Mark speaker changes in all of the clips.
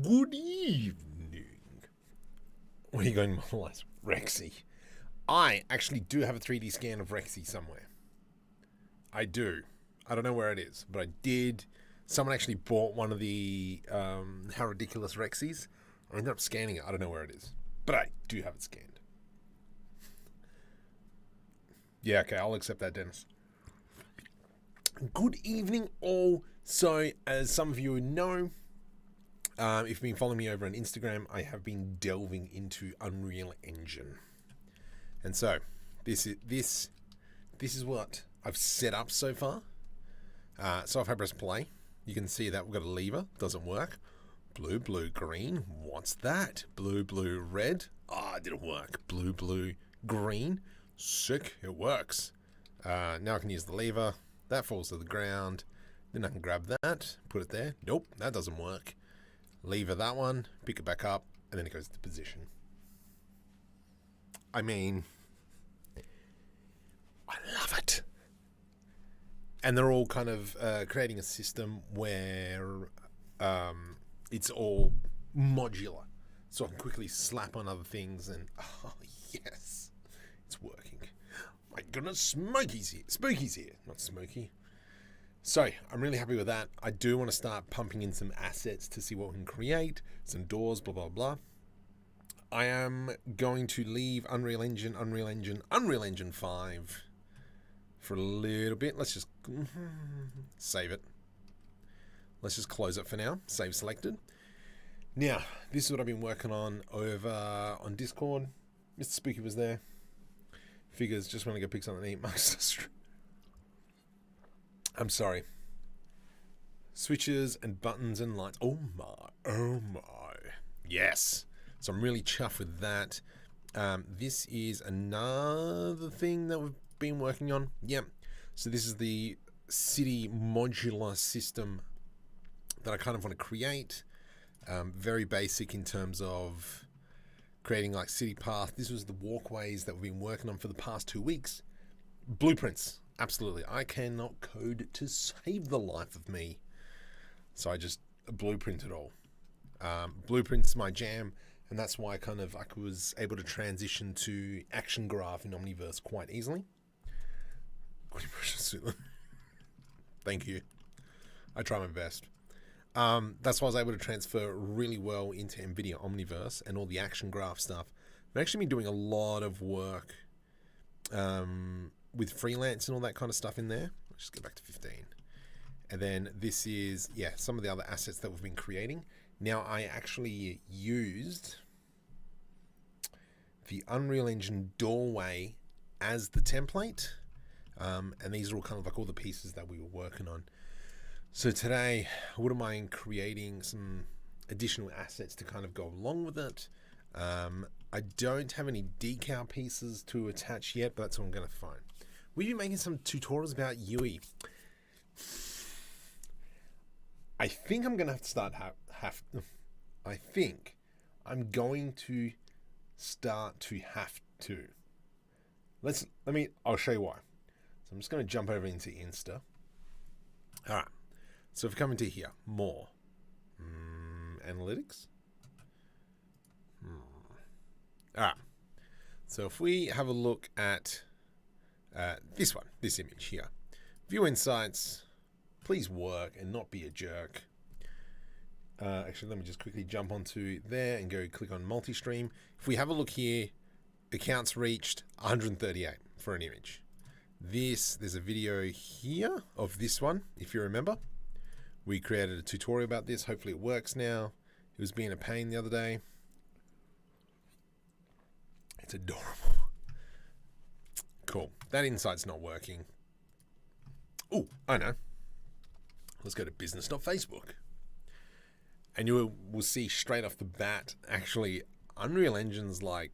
Speaker 1: Good evening. Where are you going to modelize? Rexy. I actually do have a 3D scan of Rexy somewhere. I do. I don't know where it is, but I did. Someone actually bought one of the How Ridiculous Rexys. I ended up scanning it. I don't know where it is, but I do have it scanned. Yeah, okay, I'll accept that, Dennis. Good evening, all. So, as some of you know, if you've been following me over on Instagram, I have been delving into Unreal Engine, and so this is what I've set up so far. So if I press play, you can see that we've got a lever. Doesn't work. Blue, blue, green. What's that? Blue, blue, red. Ah, it didn't work. Blue, blue, green. Sick. It works. Now I can use the lever. That falls to the ground. Then I can grab that, put it there. Nope, that doesn't work. Lever that one, pick it back up, and then it goes to position. I mean, I love it. And they're all kind of creating a system where it's all modular. So I can quickly slap on other things and, oh yes, it's working. My goodness, Smokey's here. Spooky's here, not Smokey. So I'm really happy with that. I do want to start pumping in some assets to see what we can create, some doors, blah, blah, blah. I am going to leave Unreal Engine 5 for a little bit. Let's just save it. Let's just close it for now. Save selected. Now, this is what I've been working on over on Discord. Mr. Spooky was there. Figures, just want to go pick something to eat. I'm sorry. Switches and buttons and lights. Oh my. Yes. So I'm really chuffed with that. This is another thing that we've been working on. Yep. So this is the city modular system that I kind of want to create. Very basic in terms of creating like city path. This was the walkways that we've been working on for the past 2 weeks. Blueprints. Absolutely. I cannot code to save the life of me. So I just blueprint it all. Blueprints my jam, and that's why I was able to transition to action graph in Omniverse quite easily. Thank you. I try my best. That's why I was able to transfer really well into NVIDIA Omniverse and all the action graph stuff. I've actually been doing a lot of work with freelance and all that kind of stuff in there. Let's just go back to 15. And then this is, yeah, some of the other assets that we've been creating. Now I actually used the Unreal Engine doorway as the template. And these are all kind of like all the pieces that we were working on. So today, I wouldn't mind creating some additional assets to kind of go along with it. I don't have any decal pieces to attach yet, but that's what I'm going to find. We've been making some tutorials about UE. I think I'm going to have to start I think I'm going to start to have to. I'll show you why. So I'm just going to jump over into Insta. All right. So if we come into here, more. Analytics. All right. So if we have a look at this image here. View insights. Please work and not be a jerk. Actually, let me just quickly jump onto there and go click on multi-stream. If we have a look here, accounts reached 138 for an image. There's a video here of this one, if you remember. We created a tutorial about this. Hopefully it works now. It was being a pain the other day. It's adorable. Cool. That insight's not working. Oh, I know. Let's go to business.facebook. And you will see straight off the bat, actually, Unreal Engine's like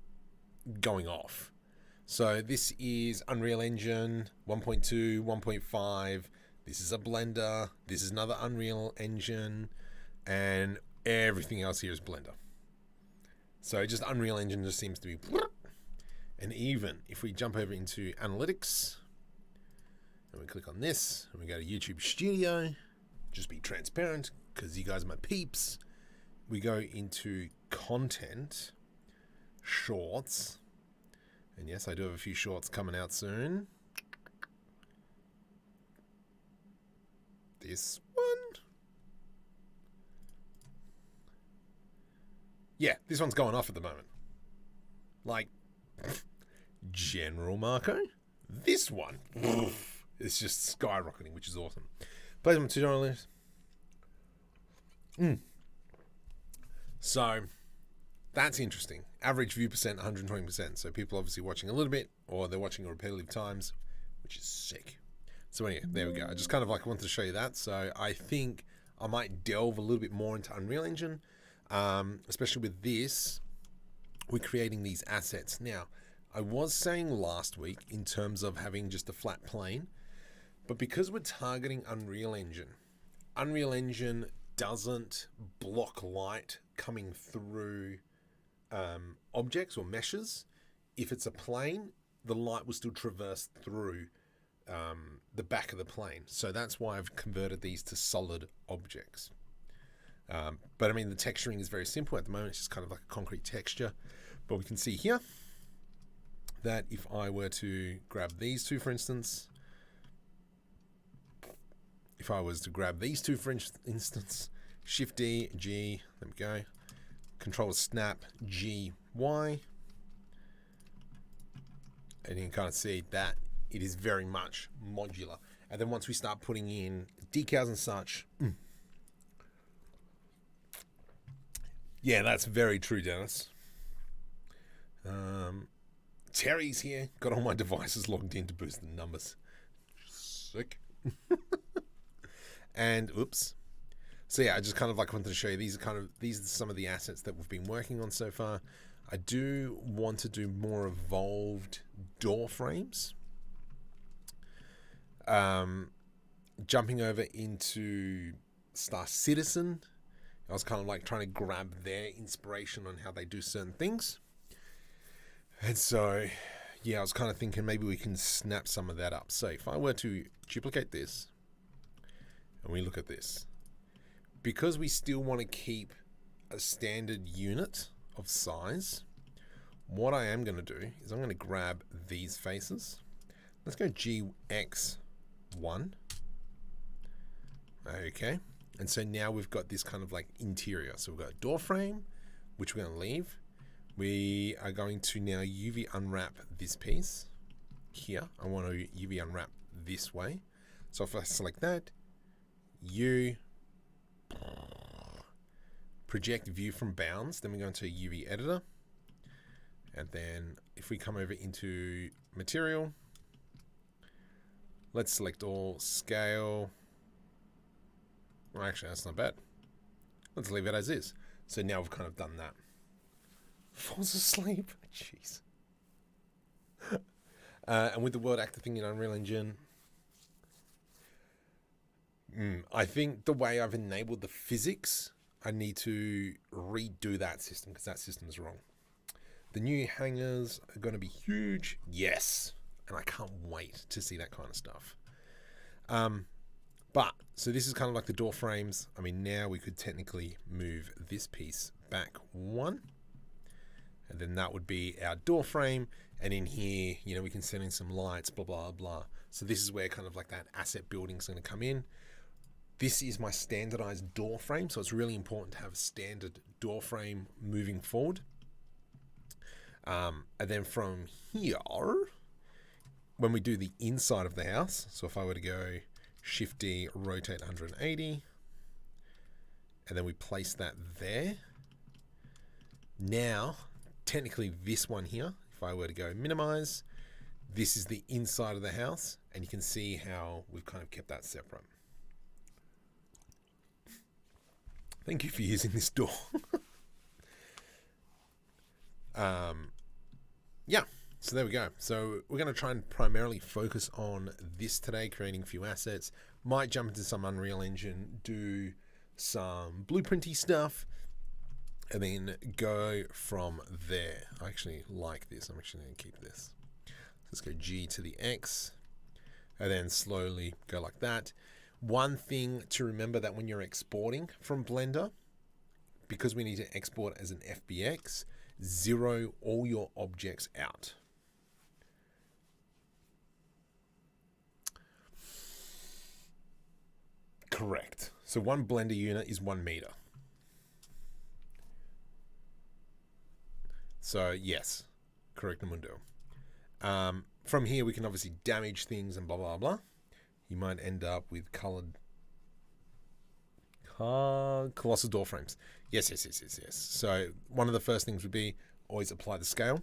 Speaker 1: going off. So this is Unreal Engine 1.2, 1.5. This is a Blender. This is another Unreal Engine. And everything else here is Blender. So just Unreal Engine just seems to be... And even if we jump over into Analytics, and we click on this, and we go to YouTube Studio, just be transparent, because you guys are my peeps. we go into content, shorts, and yes, I do have a few shorts coming out soon. This one. Yeah, this one's going off at the moment. Like, General Marco. This one. It's just skyrocketing, which is awesome. Placement $2. So, that's interesting. Average view percent, 120%. So people obviously watching a little bit, or they're watching repetitive times, which is sick. So anyway, there we go. I just kind of like wanted to show you that. So I think I might delve a little bit more into Unreal Engine, especially with this. We're creating these assets. Now, I was saying last week in terms of having just a flat plane, but because we're targeting Unreal Engine doesn't block light coming through objects or meshes. If it's a plane, the light will still traverse through the back of the plane. So that's why I've converted these to solid objects. But I mean, the texturing is very simple at the moment. It's just kind of like a concrete texture. But we can see here that if I were to grab these two, for instance, Shift D, G, there we go, Control Snap, G, Y, and you can kind of see that it is very much modular. And then once we start putting in decals and such, yeah, that's very true, Dennis. Terry's here. Got all my devices logged in to boost the numbers. Sick. And oops. So yeah, I just kind of like wanted to show you these are some of the assets that we've been working on so far. I do want to do more evolved door frames. Jumping over into Star Citizen, I was kind of like trying to grab their inspiration on how they do certain things. And so, yeah, I was kind of thinking maybe we can snap some of that up. So if I were to duplicate this, and we look at this, because we still want to keep a standard unit of size, what I am going to do is I'm going to grab these faces. Let's go GX1. Okay. And so now we've got this kind of like interior. So we've got a door frame, which we're going to leave. We are going to now UV unwrap this piece here. I want to UV unwrap this way. So if I select that, project view from bounds, then we go into UV editor. And then if we come over into material, let's select all, scale. Well, actually, that's not bad. Let's leave it as is. So now we've kind of done that. Falls asleep. Jeez. And with the world actor thing in Unreal Engine, I think the way I've enabled the physics, I need to redo that system because that system is wrong. The new hangers are going to be huge. Yes. And I can't wait to see that kind of stuff. But, so this is kind of like the door frames. I mean, now we could technically move this piece back one. And then that would be our door frame. And in here, you know, we can set in some lights, blah, blah, blah. So this is where kind of like that asset building is going to come in. This is my standardized door frame. So it's really important to have a standard door frame moving forward. And then from here, when we do the inside of the house, so if I were to go Shift D, rotate 180, and then we place that there. Now, technically this one here, if I were to go minimize, this is the inside of the house, and you can see how we've kind of kept that separate. Thank you for using this door. Yeah, so there we go. So we're going to try and primarily focus on this today, creating a few assets. Might jump into some Unreal Engine, do some blueprinty stuff, and then go from there. I actually like this. I'm actually going to keep this. Let's go G to the X, and then slowly go like that. One thing to remember that when you're exporting from Blender, because we need to export as an FBX, zero all your objects out. Correct. So one Blender unit is 1 meter. So yes, correct, Mundo. From here, we can obviously damage things and blah, blah, blah. You might end up with colored colossal door frames. Yes. So one of the first things would be always apply the scale.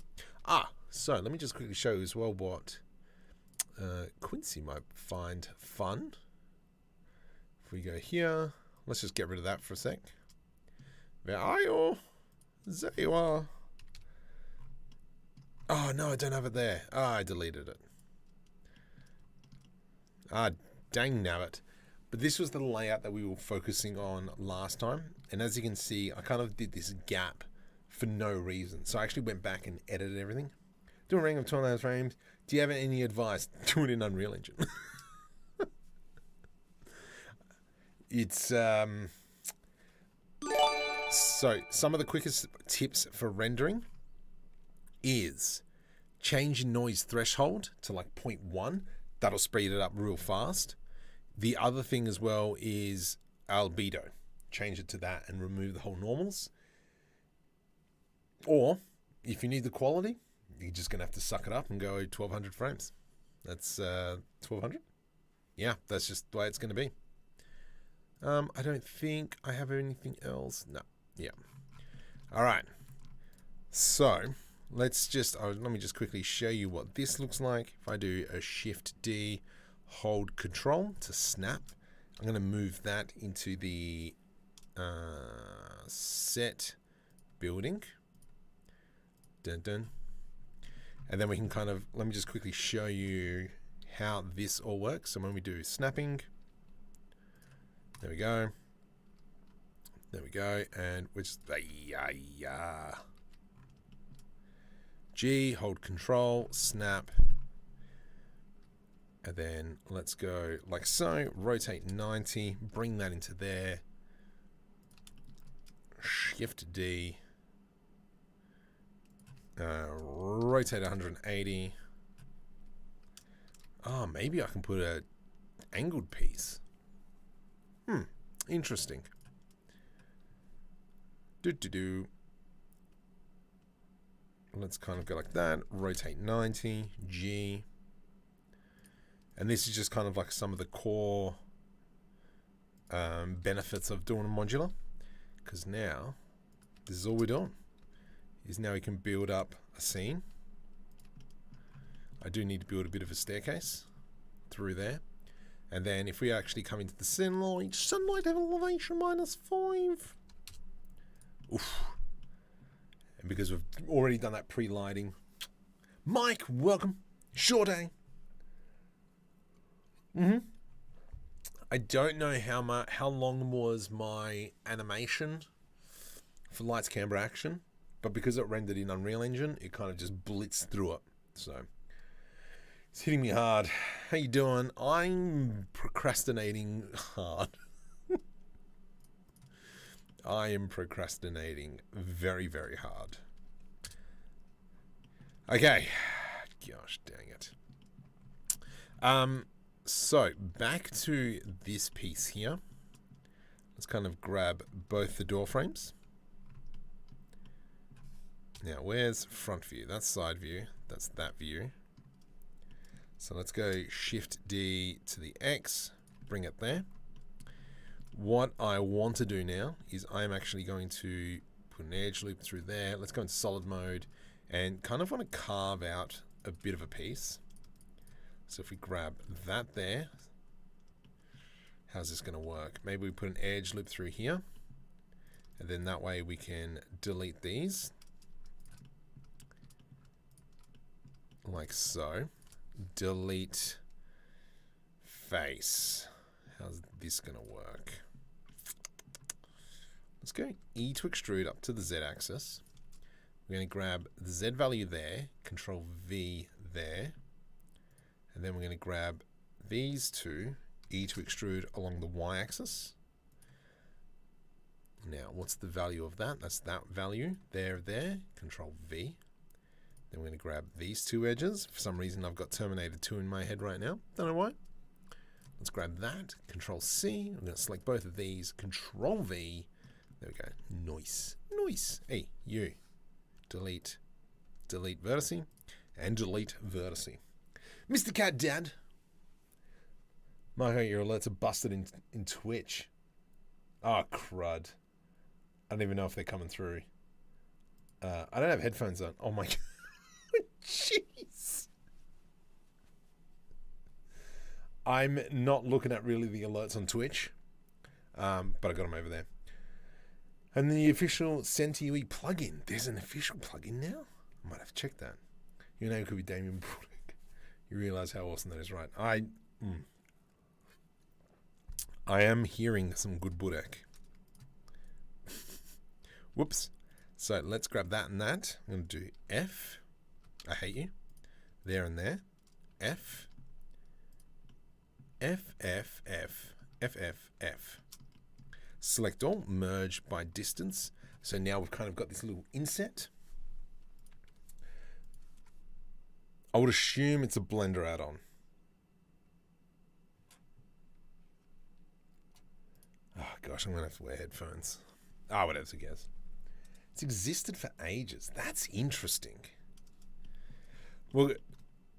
Speaker 1: So let me just quickly show you as well what Quincy might find fun. If we go here, let's just get rid of that for a sec. Where are you? There you are. Oh no, I don't have it there. I deleted it. Dang nabbit. But this was the layout that we were focusing on last time. And as you can see, I kind of did this gap for no reason. So I actually went back and edited everything. Do a ring of 12 frames. Do you have any advice? Do it in Unreal Engine. It's so some of the quickest tips for rendering is change your noise threshold to like 0.1. That'll speed it up real fast. The other thing as well is albedo. Change it to that and remove the whole normals. Or if you need the quality, you're just gonna have to suck it up and go 1200 frames. That's 1200. Yeah, that's just the way it's gonna be. I don't think I have anything else. No. Yeah. All right. So let's just, let me just quickly show you what this looks like. If I do a Shift D, hold Control to snap, I'm going to move that into the set building. Dun dun. And then we can kind of, let me just quickly show you how this all works. So when we do snapping, there we go. There we go. And we're just, G, hold Control, snap. And then let's go like so, rotate 90, bring that into there. Shift D, rotate 180. Oh, maybe I can put a angled piece. Interesting. Let's kind of go like that. Rotate 90, G. And this is just kind of like some of the core benefits of doing a modular. Because now, this is all we're doing. Is now we can build up a scene. I do need to build a bit of a staircase through there. And then if we actually come into the sunlight elevation -5. Oof. And because we've already done that pre-lighting. Mike, welcome. Sure day. I don't know how long was my animation for lights, camera, action, but because it rendered in Unreal Engine, it kind of just blitzed through it. So it's hitting me hard. How you doing? I'm procrastinating hard. I am procrastinating very, very hard. Okay. Gosh, dang it. So back to this piece here. Let's kind of grab both the door frames. Now, where's front view? That's side view. That's that view. So let's go Shift D to the X, bring it there. What I want to do now is I'm actually going to put an edge loop through there. Let's go into solid mode and kind of want to carve out a bit of a piece. So if we grab that there, how's this going to work? Maybe we put an edge loop through here, and then that way we can delete these like so. Delete face. How's this going to work? Let's go E to extrude up to the Z axis. We're going to grab the Z value there, Control V there, and then we're going to grab these two, E to extrude along the Y axis. Now, what's the value of that? That's that value. There. Control V. Then we're going to grab these two edges. For some reason, I've got Terminator 2 in my head right now. Don't know why. Let's grab that. Control C. I'm going to select both of these. Control V. There we go. Nice. Hey, you. Delete vertice. And delete vertice. Mr. Cat Dad. Marco, your alerts are busted in Twitch. Oh, crud. I don't even know if they're coming through. I don't have headphones on. Oh my god. Jeez. I'm not looking at really the alerts on Twitch. But I got them over there. And the official Scifi plugin. There's an official plugin now? I might have to check that. Your name could be Damien Botaniq. You realize how awesome that is, right? I am hearing some good Botaniq. Whoops. So let's grab that and that. I'm going to do F. I hate you. There and there. F. F, F, F. F, F, F. Select all. Merge by distance. So now we've kind of got this little inset. I would assume it's a Blender add-on. Oh gosh, I'm going to have to wear headphones. I would have to guess. It's existed for ages. That's interesting. Well,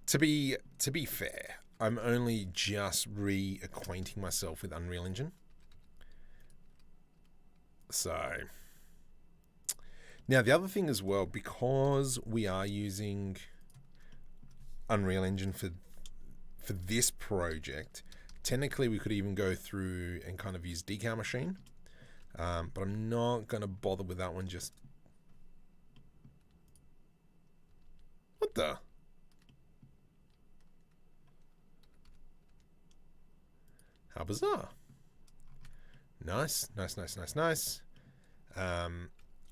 Speaker 1: to be fair, I'm only just reacquainting myself with Unreal Engine. So, now the other thing as well, because we are using Unreal Engine for this project, technically we could even go through and kind of use Decal Machine, but I'm not going to bother with that one. Just what the? How bizarre. Nice.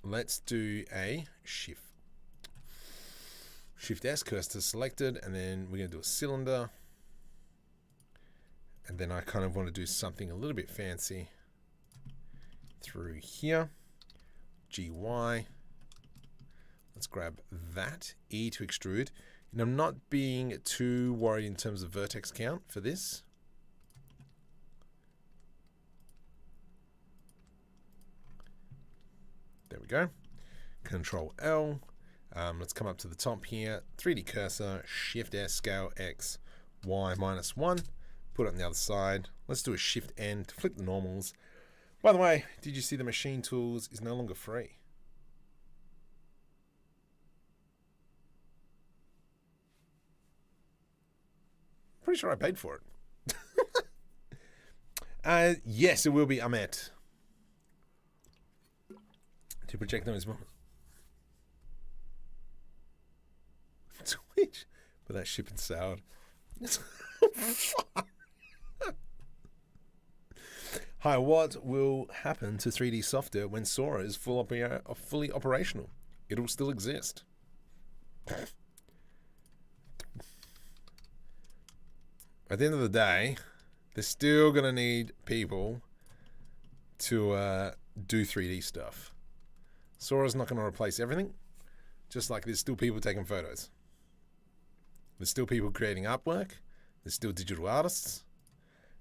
Speaker 1: Let's do a Shift S, cursor selected, and then we're going to do a cylinder. And then I kind of want to do something a little bit fancy through here. GY. Let's grab that. E to extrude. And I'm not being too worried in terms of vertex count for this. There we go. Control L. Let's come up to the top here. 3D cursor, Shift S, scale X, Y -1. Put it on the other side. Let's do a Shift N to flip the normals. By the way, did you see the machine tools is no longer free? Pretty sure I paid for it. Yes, it will be Amet. To project them as well. Twitch. But that shipping soured. Hi, what will happen to 3D software when Sora is fully operational? It'll still exist. At the end of the day, they're still going to need people to do 3D stuff. Sora's not going to replace everything, just like there's still people taking photos. There's still people creating artwork. There's still digital artists.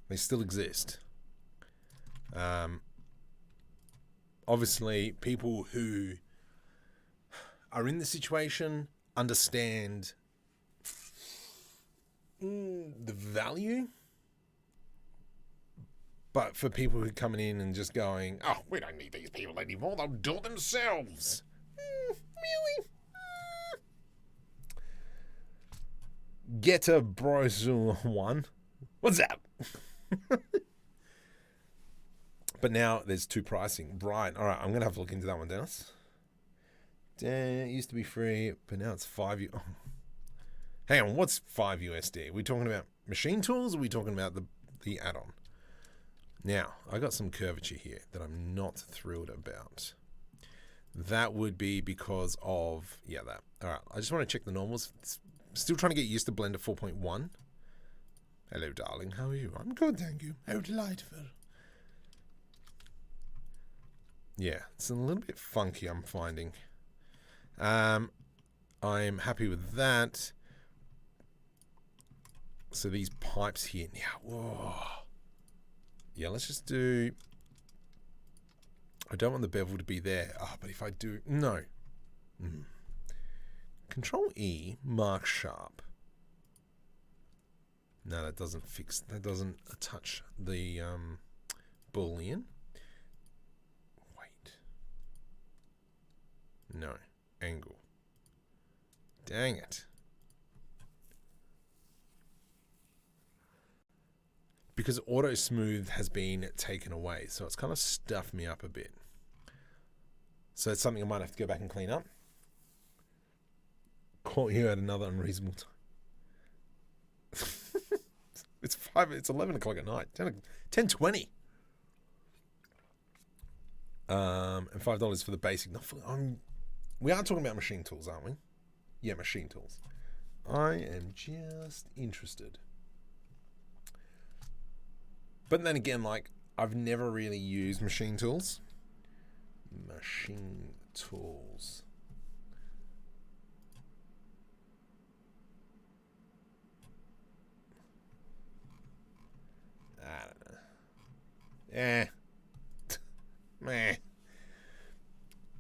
Speaker 1: They still exist. Obviously, people who are in the situation understand the value. But for people who are coming in and just going, oh, we don't need these people anymore, they'll do it themselves. Really? Get a Brozul 1. What's up? But now there's two pricing. Right. All right. I'm going to have to look into that one, Dennis. It used to be free, but now it's 5 U. Oh. Hang on. What's 5 USD? Are we talking about machine tools, or are we talking about the add-on? Now, I got some curvature here that I'm not thrilled about. That would be because of, yeah, that. All right, I just want to check the normals. Still trying to get used to Blender 4.1. Hello, darling. How are you? I'm good, thank you. How delightful. Yeah, it's a little bit funky, I'm finding. I'm happy with that. So these pipes here. Yeah, whoa. Yeah, let's just do... I don't want the bevel to be there. Oh, but if I do... No. Control E, mark sharp. No, that doesn't fix... That doesn't touch the Boolean. Wait. No. Angle. Dang it. Because auto smooth has been taken away, so it's kind of stuffed me up a bit. So it's something I might have to go back and clean up. Caught you at another unreasonable time. It's 11 o'clock at night. 10:20. And $5 for the basic. We are talking about machine tools, aren't we? Yeah, machine tools. I am just interested. But then again, like, I've never really used machine tools. Machine tools. I don't know. Meh.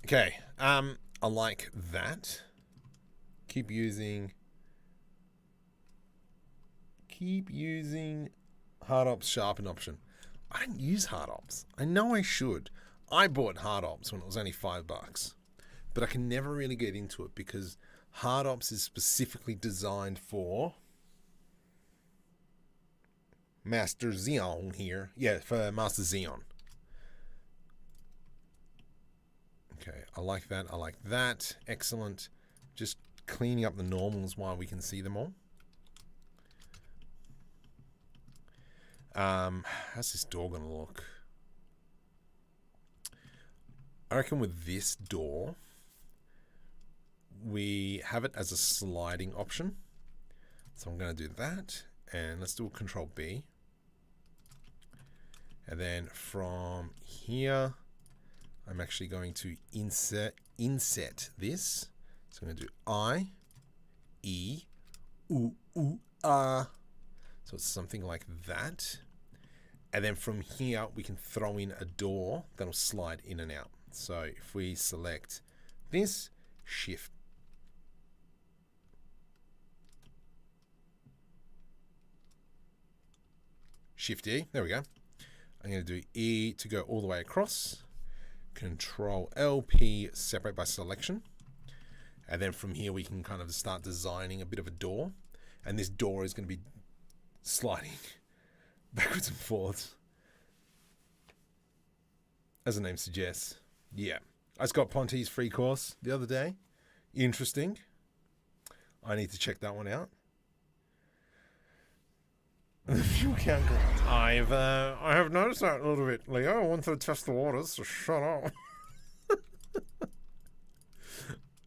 Speaker 1: Okay. I like that. Keep using hard ops sharpen option. I don't use hard ops. I know I should. I bought hard ops when it was only $5, but I can never really get into it because hard ops is specifically designed for Master Xeon here. Yeah, for Master Xeon. Okay, I like that. I like that. Excellent. Just cleaning up the normals while we can see them all. How's this door gonna look? I reckon with this door, we have it as a sliding option. So I'm going to do that, and let's do a Control B. And then from here, I'm actually going to inset this. So I'm going to do I, E, U, U, A. So it's something like that. And then from here, we can throw in a door that'll slide in and out. So if we select this, Shift E, there we go. I'm going to do E to go all the way across. Control LP, separate by selection. And then from here, we can kind of start designing a bit of a door. And this door is going to be sliding backwards and forwards, as the name suggests. Yeah. I just got Ponte's free course the other day. Interesting. I need to check that one out. I have noticed that a little bit, Leo. I wanted to test the waters, so shut up.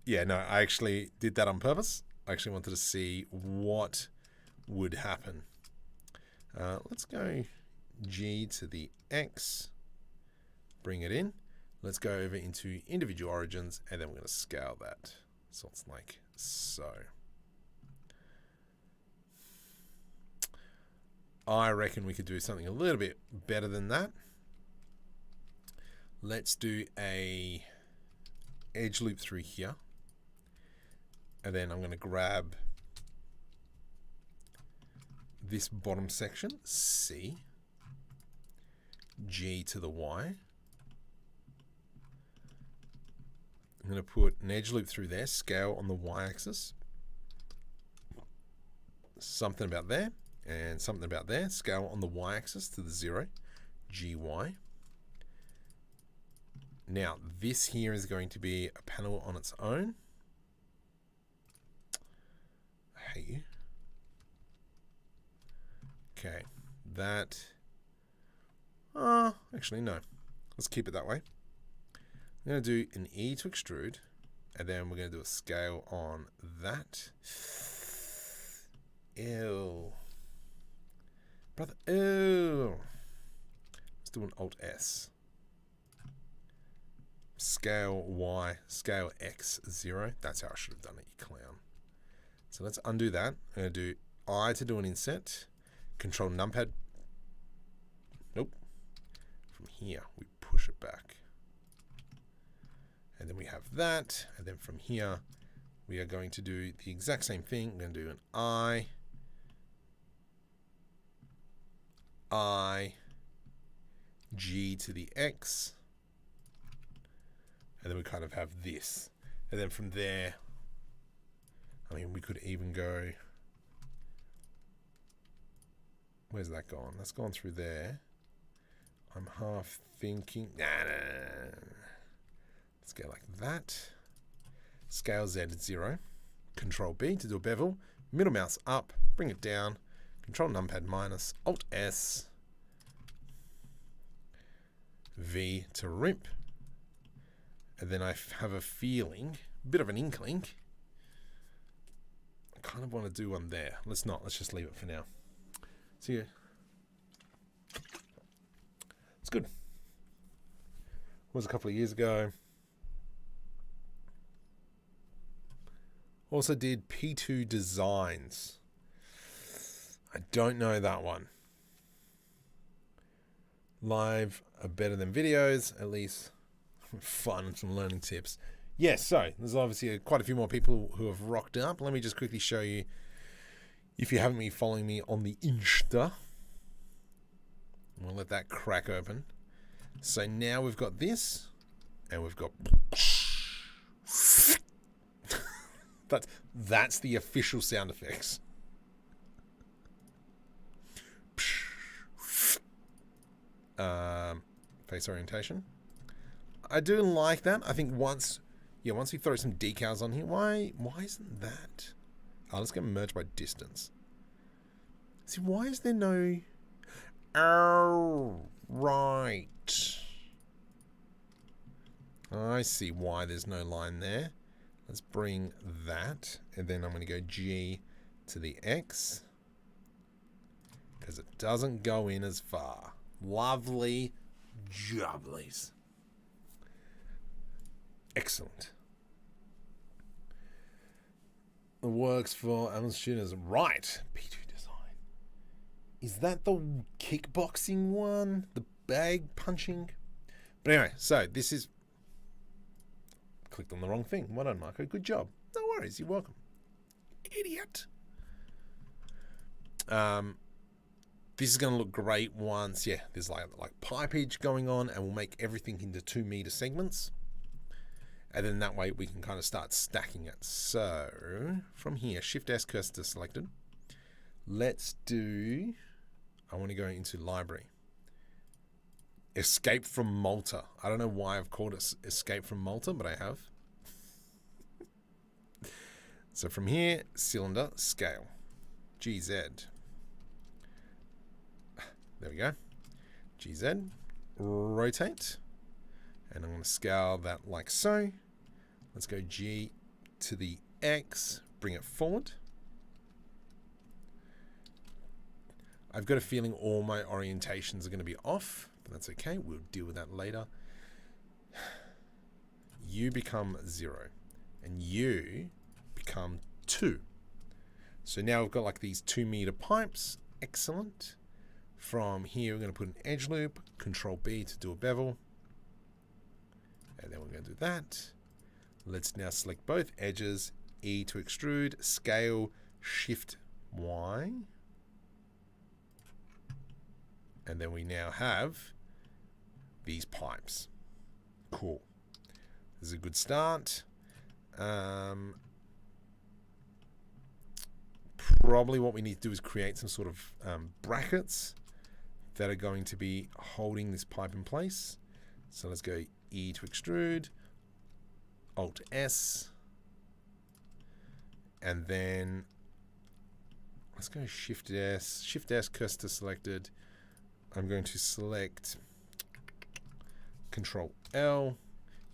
Speaker 1: Yeah, no, I actually did that on purpose. I actually wanted to see what would happen. Let's go G to the X. Bring it in. Let's go over into individual origins, and then we're going to scale that. So it's like so. I reckon we could do something a little bit better than that. Let's do a edge loop through here. And then I'm going to grab this bottom section, C, G to the Y. I'm going to put an edge loop through there, scale on the Y-axis. Something about there, and something about there. Scale on the Y-axis to the 0, GY. Now, this here is going to be a panel on its own. I hate you. Okay, that... actually, no. Let's keep it that way. I'm going to do an E to extrude, and then we're going to do a scale on that. Ew. Brother, ew. Let's do an Alt-S. scale Y, scale X 0. That's how I should have done it, you clown. So let's undo that. I'm going to do I to do an inset. Control numpad. Nope. From here, we push it back. And then we have that. And then from here, we are going to do the exact same thing. We're going to do an I, G to the X. And then we kind of have this. And then from there, I mean, we could even go, where's that gone? That's gone through there. I'm half thinking, nah. Let's go like that. Scale Z at 0. Control B to do a bevel. Middle mouse up, bring it down. Control numpad minus, Alt S. V to rip. And then I have a feeling, a bit of an inkling. I kind of want to do one there. Let's not. Let's just leave it for now. See you. It's good. It was a couple of years ago. Also did P2 Designs. I don't know that one. Live are better than videos, at least fun, some learning tips. Yes, so there's obviously quite a few more people who have rocked up. Let me just quickly show you, if you haven't been following me on the Insta. We'll let that crack open. So now we've got this, and we've got that's the official sound effects. Face orientation. I do like that. I think once we throw some decals on here, why isn't that? Oh, let's get merged by distance. See, why is there no? Oh, right. I see why there's no line there. Let's bring that, and then I'm going to go G to the X because it doesn't go in as far. Lovely jobblies. Excellent. It works for Amazon students. Right. P2 Design. Is that the kickboxing one? The bag punching? But anyway, so this is... Clicked on the wrong thing. Well done, Marco. Good job. No worries. You're welcome. Idiot. This is going to look great once, there's like pipage going on, and we'll make everything into 2 meter segments. And then that way we can kind of start stacking it. So from here, Shift S cursor selected. Let's do, I want to go into library. Escape from Malta. I don't know why I've called it Escape from Malta, but I have. So from here, cylinder, scale, GZ. There we go. GZ, rotate. And I'm going to scale that like so. Let's go G to the X, bring it forward. I've got a feeling all my orientations are going to be off, but that's okay. We'll deal with that later. You become 0, and you become 2. So now we've got like these 2 meter pipes. Excellent. From here, we're going to put an edge loop, Control B to do a bevel. And then we're going to do that. Let's now select both edges, E to extrude, scale, Shift Y. And then we now have these pipes. Cool. This is a good start. Probably what we need to do is create some sort of brackets that are going to be holding this pipe in place. So let's go E to extrude, Alt S, and then let's go Shift S, cursor selected. I'm going to select Control L.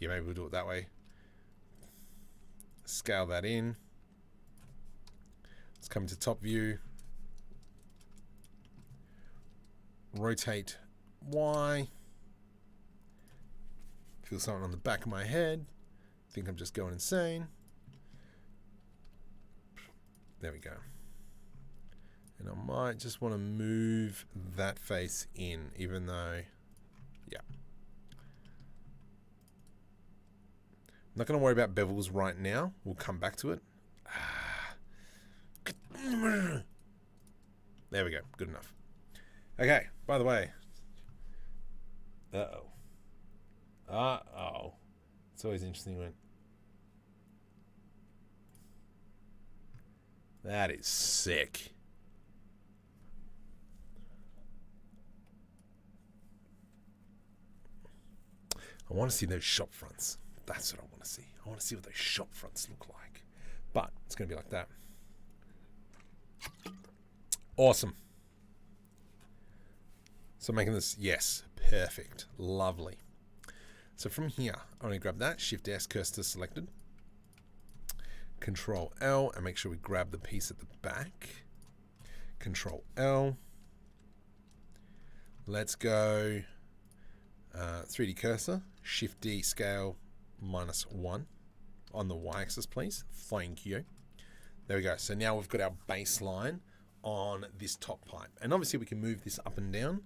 Speaker 1: Yeah, maybe we'll do it that way. Scale that in. Let's come to top view. Rotate Y. Feel something on the back of my head. Think I'm just going insane. There we go. And I might just want to move that face in, even though, yeah. I'm not going to worry about bevels right now. We'll come back to it. There we go. Good enough. Okay, by the way. Uh-oh. Uh-oh. It's always interesting when... That is sick. I want to see those shop fronts. That's what I want to see. I want to see what those shop fronts look like. But it's going to be like that. Awesome. So making this, yes, perfect. Lovely. So from here, I'm going to grab that. Shift S, cursor selected. Control L, and make sure we grab the piece at the back. Control L. Let's go 3D cursor. Shift D, scale -1 on the Y-axis, please. Thank you. There we go. So now we've got our baseline on this top pipe. And obviously we can move this up and down.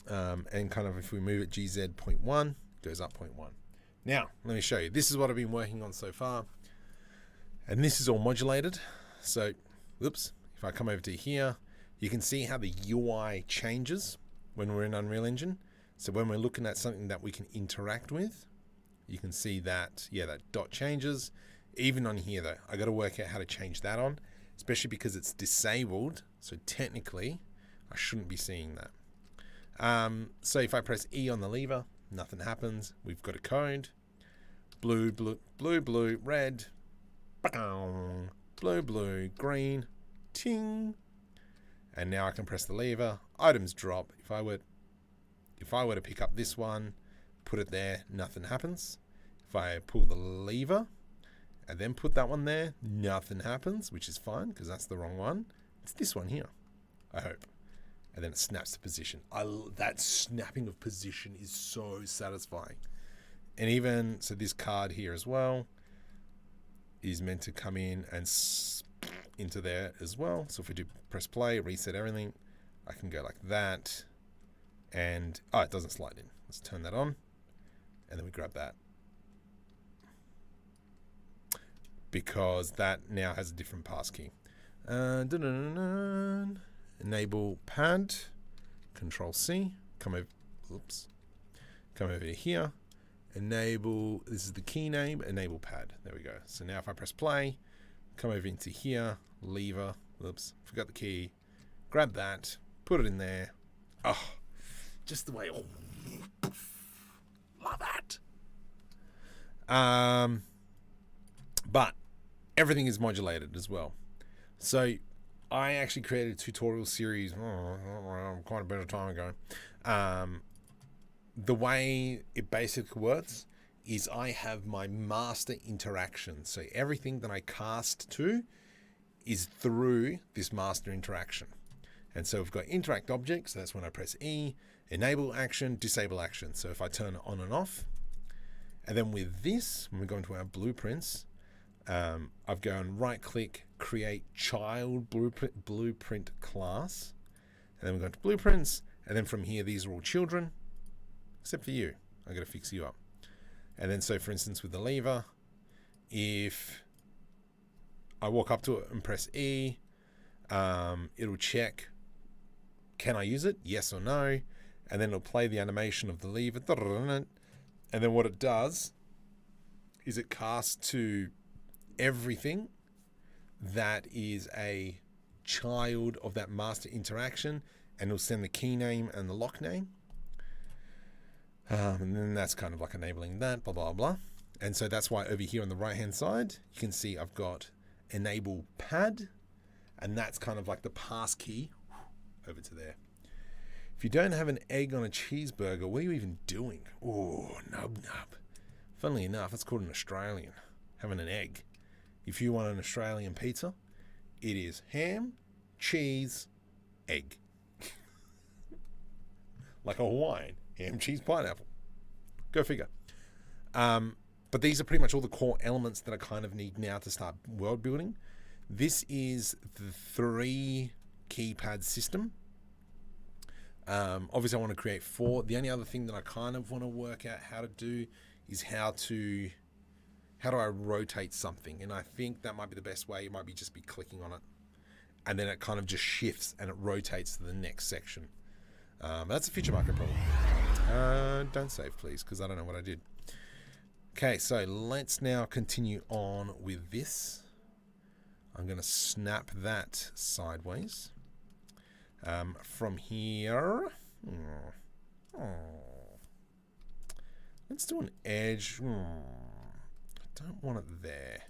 Speaker 1: And kind of if we move it GZ 0.1, goes up 0.1. Now, let me show you. This is what I've been working on so far. And this is all modulated. So, whoops, if I come over to here, you can see how the UI changes when we're in Unreal Engine. So when we're looking at something that we can interact with, you can see that, yeah, that dot changes. Even on here though, I got to work out how to change that on, especially because it's disabled. So technically, I shouldn't be seeing that. So if I press E on the lever, nothing happens. We've got a code. Blue, blue, blue, blue, red. Blue, blue, green. Ting. And now I can press the lever. Items drop. If I were to pick up this one, put it there, nothing happens. If I pull the lever and then put that one there, nothing happens, which is fine because that's the wrong one. It's this one here, I hope. And then it snaps to position. That snapping of position is so satisfying. And even, so this card here as well is meant to come in and into there as well. So if we do press play, reset everything, I can go like that. And, oh, it doesn't slide in. Let's turn that on. And then we grab that. Because that now has a different passkey. Enable pad. Control C. Come over to here. Enable, this is the key name, enable pad. There we go. So now if I press play, come over into here, lever, oops, forgot the key. Grab that, put it in there. Oh, just the way, oh, love that. But everything is modulated as well. So I actually created a tutorial series quite a bit of time ago. The way it basically works is I have my master interaction. So everything that I cast to is through this master interaction. And so we've got interact objects. So that's when I press E, enable action, disable action. So if I turn it on and off, and then with this, when we go into our blueprints, I've gone right click, create child blueprint class. And then we go into blueprints. And then from here, these are all children, except for you. I got to fix you up. And then so for instance, with the lever, if I walk up to it and press E, it'll check, can I use it? Yes or no. And then it'll play the animation of the lever. And then what it does is it casts to everything that is a child of that master interaction, and it'll send the key name and the lock name. And then that's kind of like enabling that, blah, blah, blah. And so that's why over here on the right-hand side, you can see I've got enable pad, and that's kind of like the pass key over to there. If you don't have an egg on a cheeseburger, what are you even doing? Oh, nub nub. Funnily enough, it's called an Australian, having an egg. If you want an Australian pizza, it is ham, cheese, egg. Like a Hawaiian, ham, cheese, pineapple. Go figure. But these are pretty much all the core elements that I kind of need now to start world building. This is the 3 keypad system. Obviously I want to create 4. The only other thing that I kind of want to work out how to do is how do I rotate something, and I think that might be the best way. It might be just be clicking on it, and then it kind of just shifts and it rotates to the next section. That's a feature market problem. Don't save, please, because I don't know what I did. Okay, so let's now continue on with this. I'm going to snap that sideways. From here, let's do an edge. I don't want it there.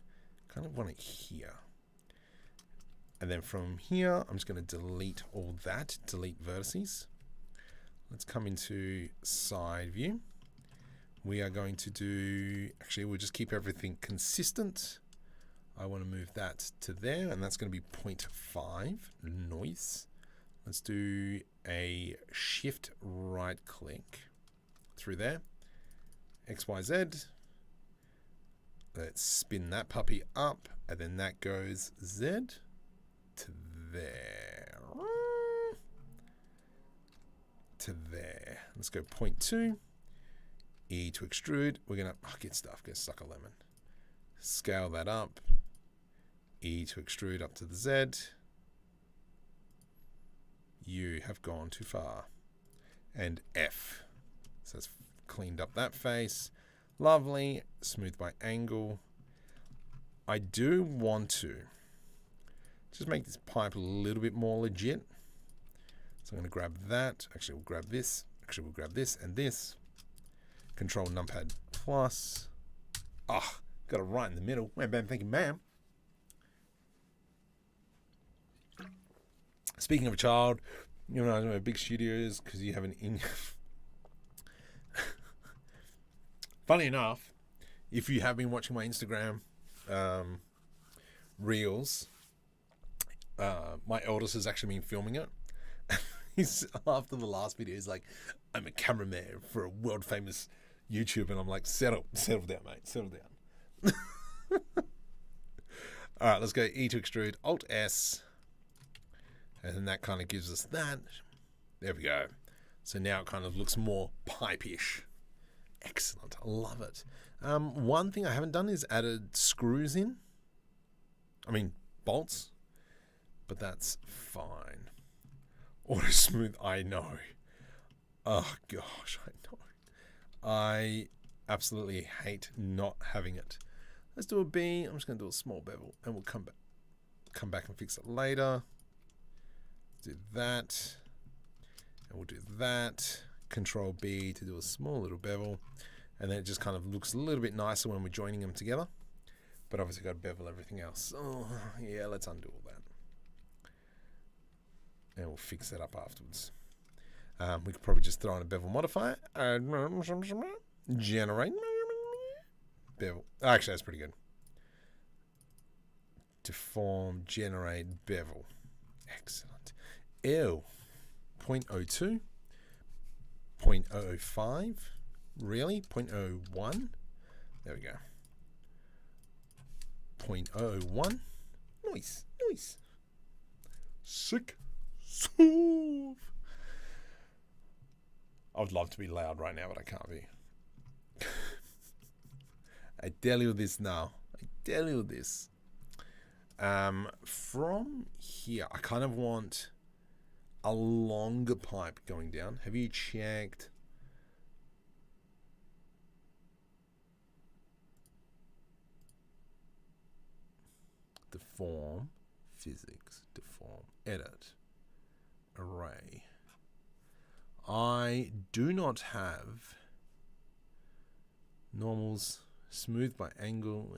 Speaker 1: Kind of want it here. And then from here, I'm just going to delete all that, delete vertices. Let's come into side view. We are going to do, actually, we'll just keep everything consistent. I want to move that to there, and that's going to be 0.5 noise. Let's do a shift right click through there. XYZ. Let's spin that puppy up, and then that goes Z to there. To there. Let's go 0.2. E to extrude. We're going to get suck a lemon. Scale that up. E to extrude up to the Z. You have gone too far. And F. So it's cleaned up that face. Lovely. Smooth by angle. I do want to just make this pipe a little bit more legit. So I'm going to grab that. Actually, we'll grab this. Actually, we'll grab this and this. Control numpad plus. Ah, got it right in the middle. Wham, bam, thank you, ma'am. Speaking of a child, you know, big studios because you have an in. Funny enough, if you have been watching my Instagram reels, my eldest has actually been filming it. He's after the last video, he's like, "I'm a cameraman for a world famous YouTube," and I'm like, "Settle down, mate, settle down." All right, let's go E to extrude, Alt S. And then that kind of gives us that. There we go. So now it kind of looks more pipe-ish. Excellent. I love it. One thing I haven't done is added screws in. I mean, bolts. But that's fine. Auto smooth, I know. Oh, gosh, I know. I absolutely hate not having it. Let's do a B. I'm just going to do a small bevel. And we'll come back and fix it later. Do that, and we'll do that. Control B to do a small little bevel, and then it just kind of looks a little bit nicer when we're joining them together. But obviously got to bevel everything else. Oh yeah, let's undo all that, and we'll fix that up afterwards. We could probably just throw in a bevel modifier. Generate bevel. Actually, that's pretty good. Deform, generate bevel. Excellent. Ew. 0.02. 0.005. Really? 0.01. There we go. 0.01. Nice. Nice. Sick. Smooth. I would love to be loud right now, but I can't be. I tell you this now. I tell you this. From here, I kind of want a longer pipe going down. Have you checked deform, physics, deform, edit, array? I do not have normals, smooth by angle.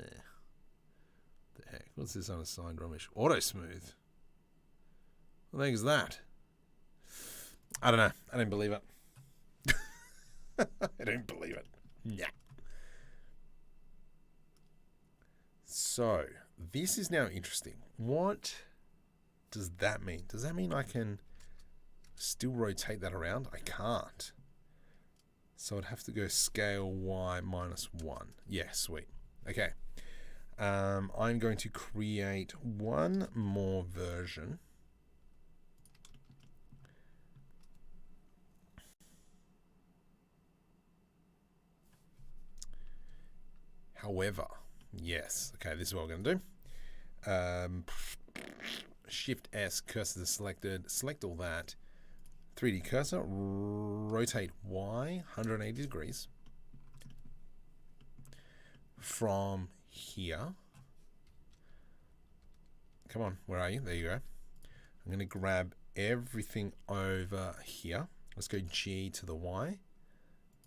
Speaker 1: The heck? What's this unassigned rubbish? Auto smooth. What the heck is that? I don't know. I don't believe it. I don't believe it. Yeah. So this is now interesting. What does that mean? Does that mean I can still rotate that around? I can't. So I'd have to go scale Y -1. Yeah, sweet. Okay. I'm going to create one more version. However, yes. Okay, this is what we're going to do. Shift S, cursor is selected. Select all that. 3D cursor, rotate Y 180 degrees from here. Come on, where are you? There you go. I'm going to grab everything over here. Let's go G to the Y,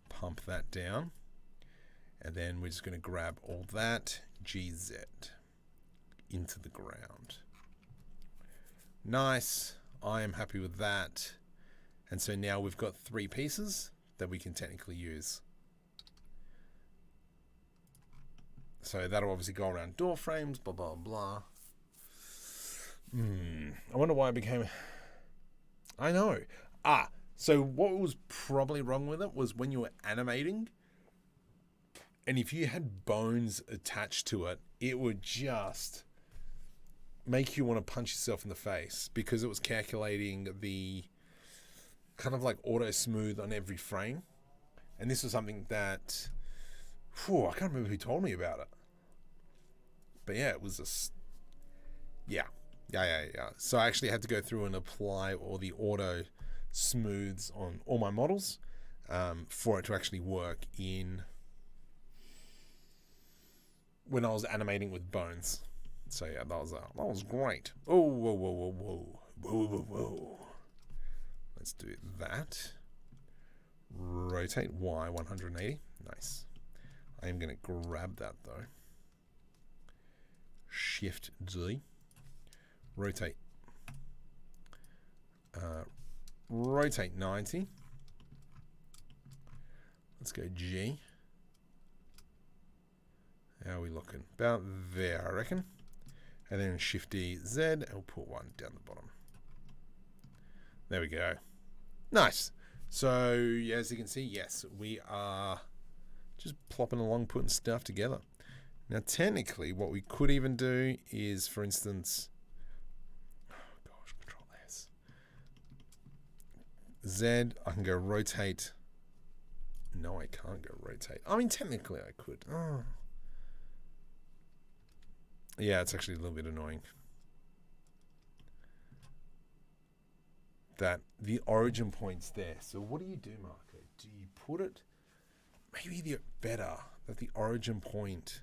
Speaker 1: pump that down, and then we're just going to grab all that, GZ, into the ground. Nice. I am happy with that. And so now we've got 3 pieces that we can technically use. So that'll obviously go around door frames, blah, blah, blah. I wonder why it became... I know. So what was probably wrong with it was when you were animating, and if you had bones attached to it, it would just make you want to punch yourself in the face because it was calculating the kind of like auto smooth on every frame. And this was something that, I can't remember who told me about it. But yeah, it was just, yeah. So I actually had to go through and apply all the auto smooths on all my models for it to actually work in when I was animating with bones. So yeah, that was great. Oh, whoa. Let's do that. Rotate Y 180. Nice. I am going to grab that though. Shift Z. Rotate. Rotate 90. Let's go G. How are we looking? About there, I reckon. And then Shift D, Z, and we'll put one down the bottom. There we go. Nice. So, as you can see, yes, we are just plopping along, putting stuff together. Now, technically, what we could even do is, for instance, Control S. Z, I can go rotate. No, I can't go rotate. I mean, technically, I could. Oh. Yeah, it's actually a little bit annoying that the origin point's there. So what do you do, Marco? Do you put it, maybe the better that the origin point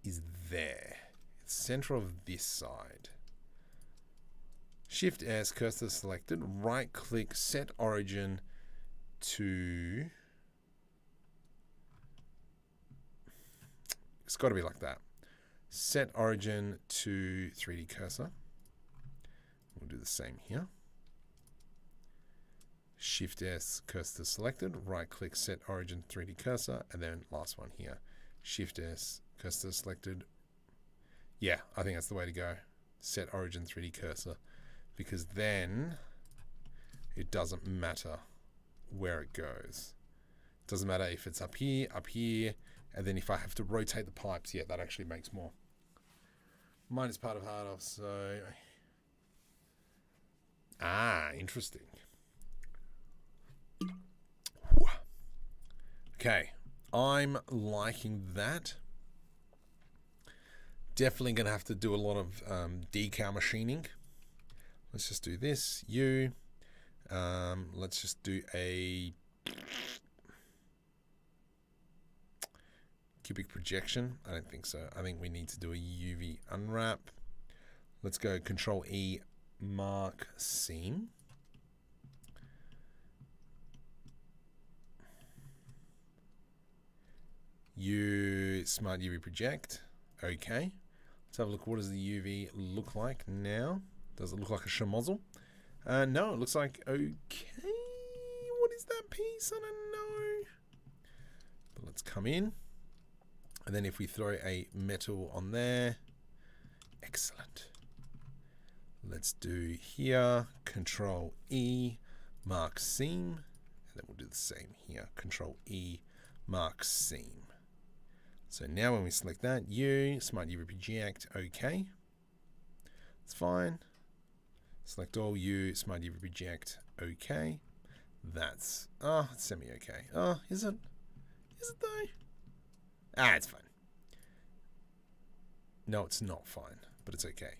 Speaker 1: is there, center of this side. Shift S, cursor selected, right click, set origin to, it's got to be like that. Set origin to 3D cursor. We'll do the same here. Shift S, cursor selected, right click, set origin 3D cursor, and then last one here. Shift S, cursor selected. Yeah, I think that's the way to go. Set origin 3D cursor, because then it doesn't matter where it goes. It doesn't matter if it's up here, and then if I have to rotate the pipes, yeah, that actually makes more. Mine is part of hard off, so... interesting. Okay, I'm liking that. Definitely going to have to do a lot of decal machining. Let's just do this. Let's just do a cubic projection. I don't think so. I think we need to do a UV unwrap. Let's go Control E, mark seam. Smart UV project. Okay. Let's have a look. What does the UV look like now? Does it look like a schmozzle? No, it looks like okay. What is that piece? I don't know. But let's come in. And then if we throw a metal on there. Excellent. Let's do here. Control E, mark seam. then we'll do the same here. Control E, mark seam. So now when we select that, U, Smart UV Project, OK. It's fine. Select all, U, Smart UV Project, OK. That's, it's semi-OK. Oh, is it? Is it though? It's fine. No, it's not fine, but it's okay.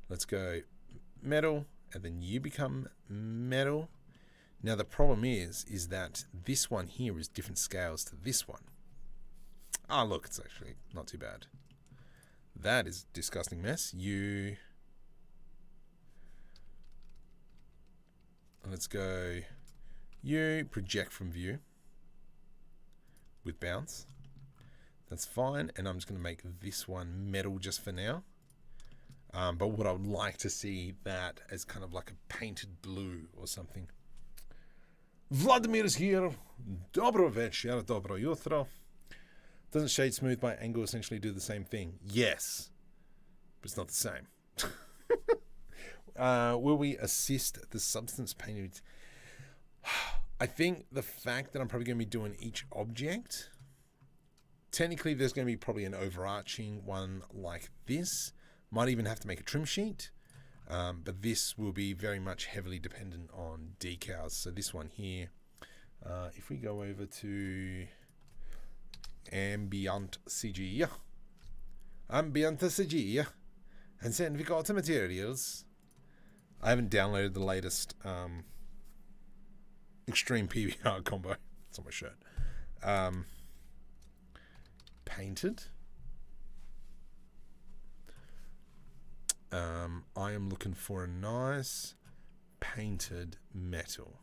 Speaker 1: Let's go metal, and then you become metal. Now the problem is that this one here is different scales to this one. Oh, look, it's actually not too bad. That is a disgusting mess. Let's go project from view with bounce. That's fine, and I'm just going to make this one metal just for now. But what I would like to see that as kind of like a painted blue or something. Vladimir is here. Dobro večer, dobro jutro. Doesn't shade smooth by angle essentially do the same thing? Yes, but it's not the same. Will we assist the substance painting? I think the fact that I'm probably going to be doing each object, technically there's going to be probably an overarching one like this. Might even have to make a trim sheet, but this will be very much heavily dependent on decals. So this one here, if we go over to Ambient CG, and then we go to materials. I haven't downloaded the latest extreme PBR combo. It's on my shirt. Painted. I am looking for a nice painted metal.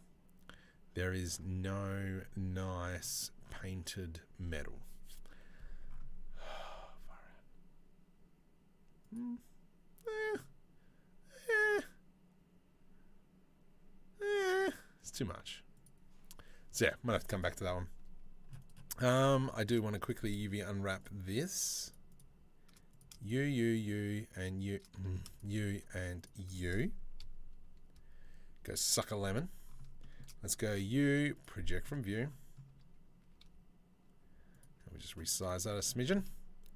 Speaker 1: There is no nice painted metal. It's too much. So yeah, I'm gonna have to come back to that one. I do want to quickly UV unwrap this. You and you and you. Go suck a lemon. Let's go you project from view. And we just resize that a smidgen.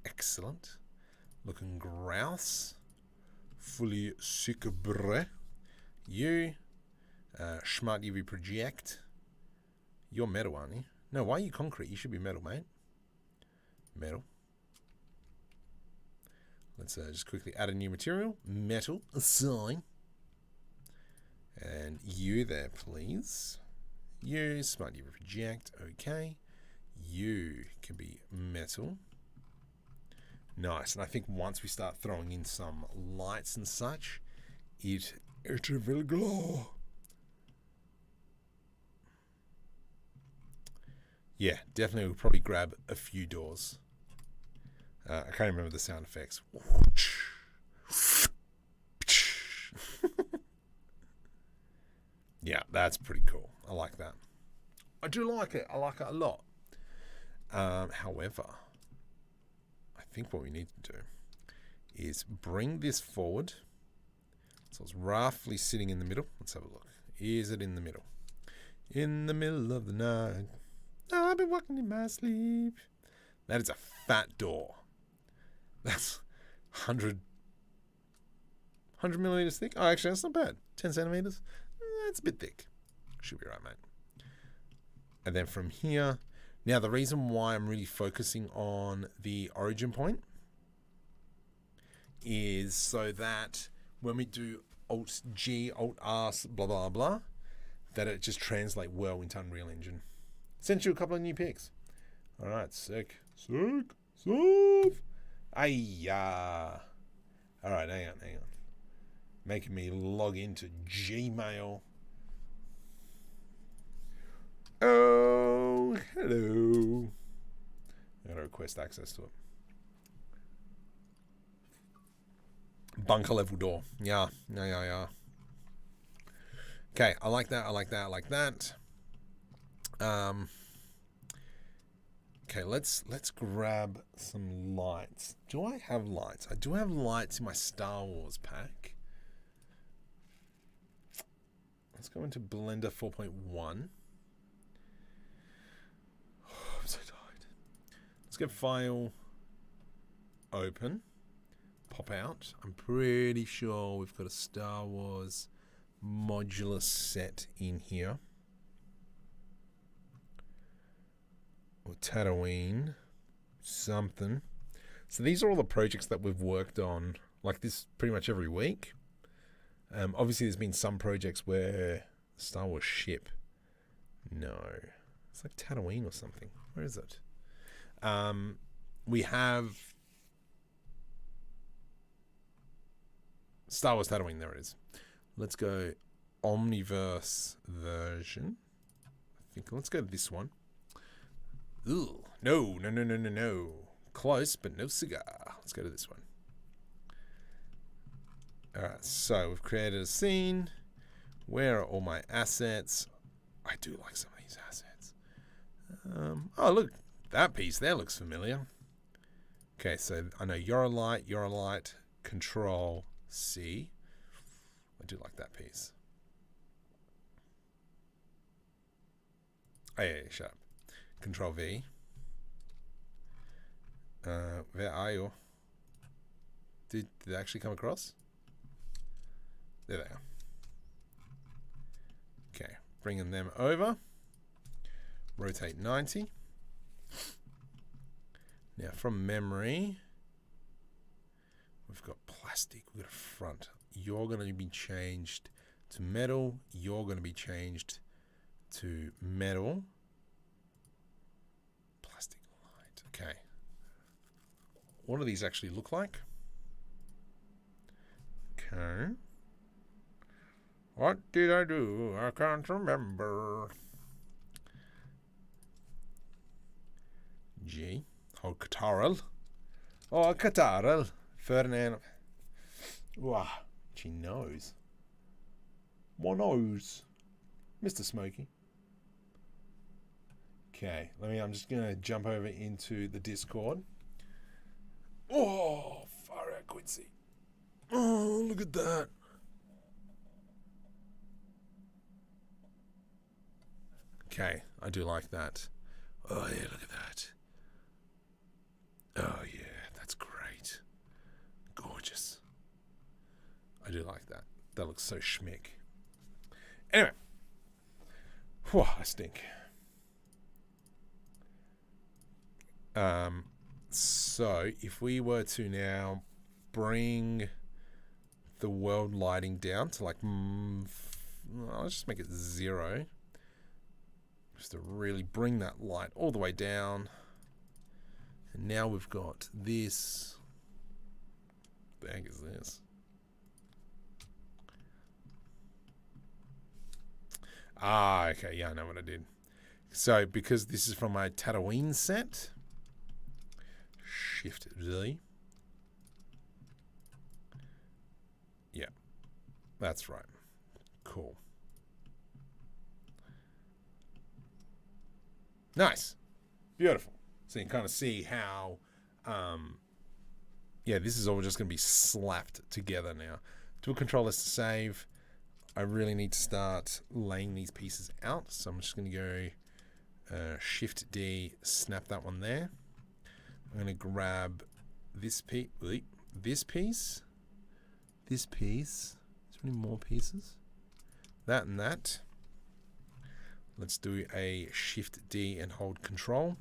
Speaker 1: Excellent. Looking grouse. Fully sick bre. You Smart UV project. You're metal, aren't you? No, why are you concrete? You should be metal, mate. Metal. Let's just quickly add a new material. Metal, assign. And you there, please. You, Smart UV project, okay. You can be metal. Nice, and I think once we start throwing in some lights and such, it will glow. Yeah, definitely we'll probably grab a few doors. I can't remember the sound effects. Yeah, that's pretty cool. I like that. I do like it. I like it a lot. However, I think what we need to do is bring this forward. So it's roughly sitting in the middle. Let's have a look. Is it in the middle? In the middle of the night, I've been walking in my sleep. That is a fat door. That's 100 millimeters thick. Oh, actually, that's not bad. 10 centimeters. That's a bit thick. Should be right, mate. And then from here, now the reason why I'm really focusing on the origin point is so that when we do Alt G, Alt R, blah, blah, blah, that it just translate well into Unreal Engine. Sent you a couple of new pics. All right, sick. Ayya. All right, hang on. Making me log into Gmail. Oh, hello. I gotta request access to it. Bunker level door. Yeah. Okay, I like that. Okay, let's grab some lights. Do I have lights? I do have lights in my Star Wars pack. Let's go into Blender 4.1. Let's go File, Open, pop out. I'm pretty sure we've got a Star Wars modular set in here. Or Tatooine, something. So these are all the projects that we've worked on, like this pretty much every week. Obviously there's been some projects where Star Wars ship. No. It's like Tatooine or something. Where is it? We have Star Wars Tatooine. There it is. Let's go Omniverse version. I think let's go this one. Ooh, no. Close, but no cigar. Let's go to this one. Alright, so we've created a scene. Where are all my assets? I do like some of these assets. Oh, look. That piece there looks familiar. Okay, so I know you're a light, Control C. I do like that piece. Oh, yeah, shut up. Control V. Where are you? Did they actually come across? There they are. Okay, bringing them over. Rotate 90. Now from memory, we've got plastic, we've got a front. You're going to be changed to metal. You're going to be changed to metal. Plastic light. Okay. What do these actually look like? Okay. What did I do? I can't remember. G. Oh, Catarl. Oh, Catarl. Ferdinand. Wow. She knows. My nose. Mr. Smokey. Okay. I'm just going to jump over into the Discord. Oh, far out, Quincy. Oh, look at that. Okay, I do like that. Oh, yeah, look at that. Oh, yeah, that's great. Gorgeous. I do like that. That looks so schmick. Anyway. Whew, I stink. So, if we were to now bring the world lighting down to like... let's just make it 0. Just to really bring that light all the way down. And now we've got this. What the heck is this? Ah, okay. Yeah, I know what I did. So, because this is from my Tatooine set, Shift Z. Yeah, that's right. Cool. Nice. Beautiful. So you can kind of see how, yeah, this is all just going to be slapped together now. Do Control S to save. I really need to start laying these pieces out. So I'm just going to go Shift D, snap that one there. I'm going to grab this piece. This piece. This piece. Is there any more pieces? That and that. Let's do a Shift D and hold Control.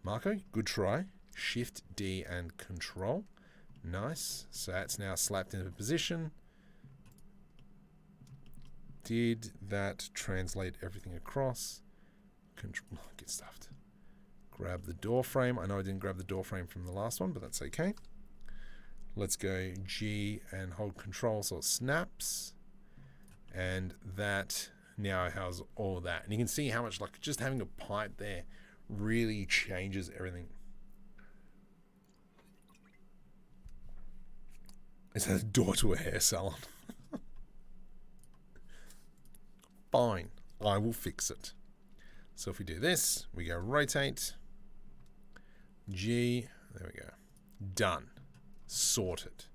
Speaker 1: Marco, good try. Shift D and Control. Nice. So that's now slapped into position. Did that translate everything across? Control. Get stuffed. Grab the door frame. I know I didn't grab the door frame from the last one, but that's okay. Let's go G and hold Control so it snaps. And that now has all of that. And you can see how much, like, just having a pipe there really changes everything. It's a door to a hair salon. Fine, I will fix it. So if we do this, we go rotate, G, there we go. Done. Sorted.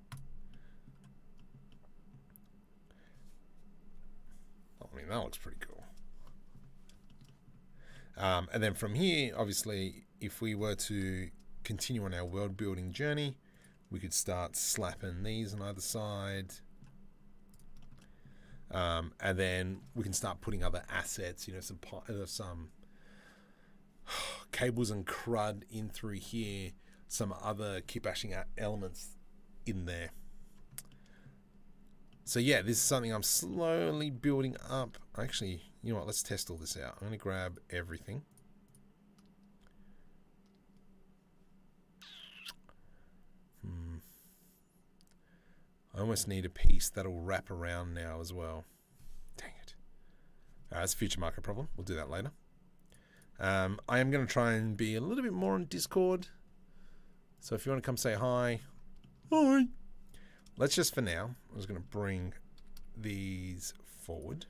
Speaker 1: I mean, that looks pretty cool. And then from here, obviously, if we were to continue on our world building journey, we could start slapping these on either side. And then we can start putting other assets, you know, some cables and crud in through here, some other kitbashing elements in there. So yeah, this is something I'm slowly building up. Actually, you know what, let's test all this out. I'm going to grab everything. I almost need a piece that'll wrap around now as well. Dang it. That's a future market problem. We'll do that later. I am going to try and be a little bit more on Discord. So if you want to come say hi. Hi. Let's just, for now, I'm just going to bring these forward.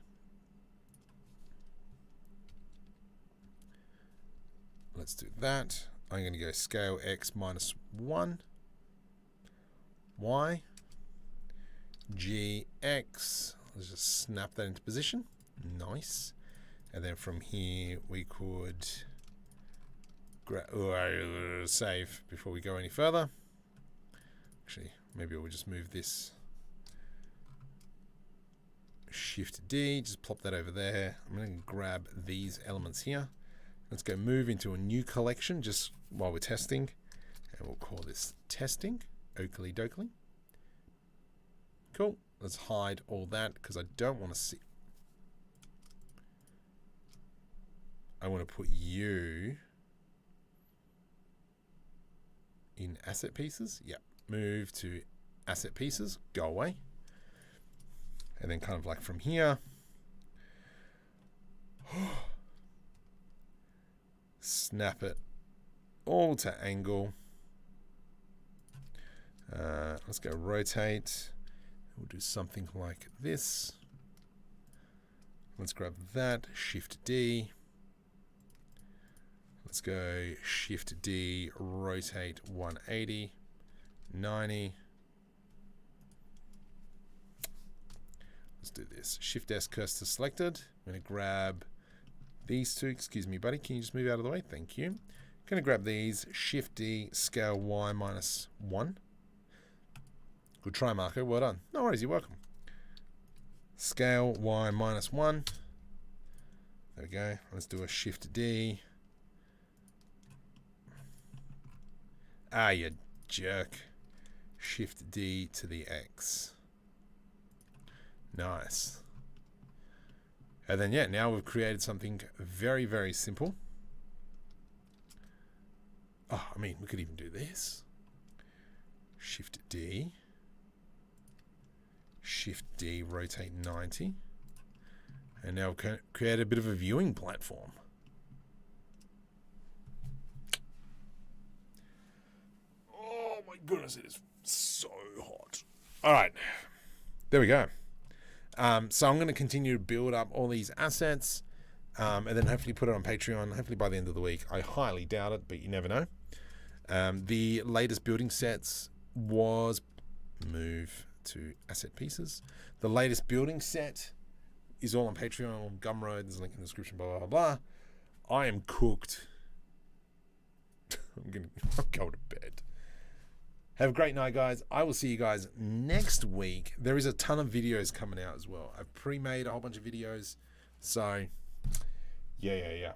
Speaker 1: Let's do that. I'm going to go scale X minus 1. Y. GX. Let's just snap that into position. Nice. And then from here we could save before we go any further. Actually, maybe we'll just move this. Shift D, just plop that over there. I'm going to grab these elements here. Let's go move into a new collection just while we're testing. And we'll call this testing. Oakley dokley. Cool. Let's hide all that because I don't want to see. I want to put you in asset pieces. Yep. Move to asset pieces. Go away. And then kind of like from here. Snap it all to angle. Let's go rotate. We'll do something like this. Let's grab that, Shift D. Let's go Shift D, rotate 180, 90. Let's do this. Shift S, cursor selected. I'm going to grab these two. Excuse me, buddy. Can you just move out of the way? Thank you. I'm going to grab these. Shift D, scale Y minus 1. Good try, Marco. Well done. No worries. You're welcome. Scale Y minus 1. There we go. Let's do a Shift D. Ah, you jerk. Shift D to the X. Nice. And then, yeah, now we've created something very, very simple. Oh, I mean, we could even do this. Shift D. Shift D, rotate 90. And now we've created a bit of a viewing platform. Oh my goodness, it is so hot. All right, there we go. So I'm going to continue to build up all these assets and then hopefully put it on Patreon, hopefully by the end of the week. I highly doubt it, but you never know. The latest building sets was move to asset pieces. The latest building set is all on Patreon, on Gumroad. There's a link in the description, blah, blah, blah. I am cooked. I'll go to bed. Have a great night, guys. I will see you guys next week. There is a ton of videos coming out as well. I've pre-made a whole bunch of videos. So, yeah.